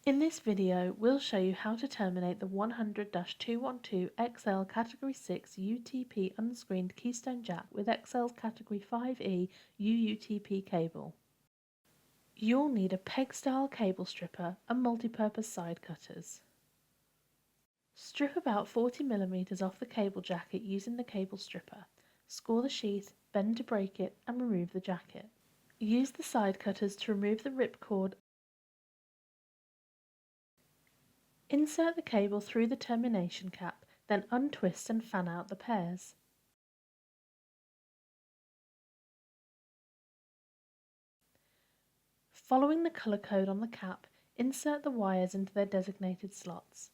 In this video, we'll show you how to terminate the 100-212 Excel Cat5e U UTP unscreened keystone jack with Excel Cat5e U UTP cable. You'll need a peg-style cable stripper and multi-purpose side cutters. Strip about 40mm off the cable jacket using the cable stripper. Score the sheath, bend to break it, and remove the jacket. Use the side cutters to remove the ripcord. Insert the cable through the termination cap, then untwist and fan out the pairs. Following the colour code on the cap, insert the wires into their designated slots.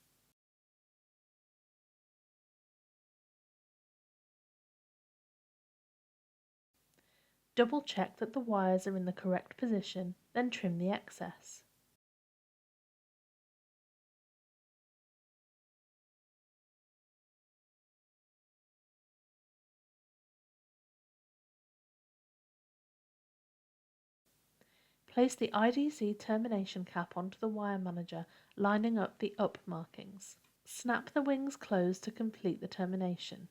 Double check that the wires are in the correct position, then trim the excess. Place the IDC termination cap onto the wire manager, lining up the up markings. Snap the wings closed to complete the termination.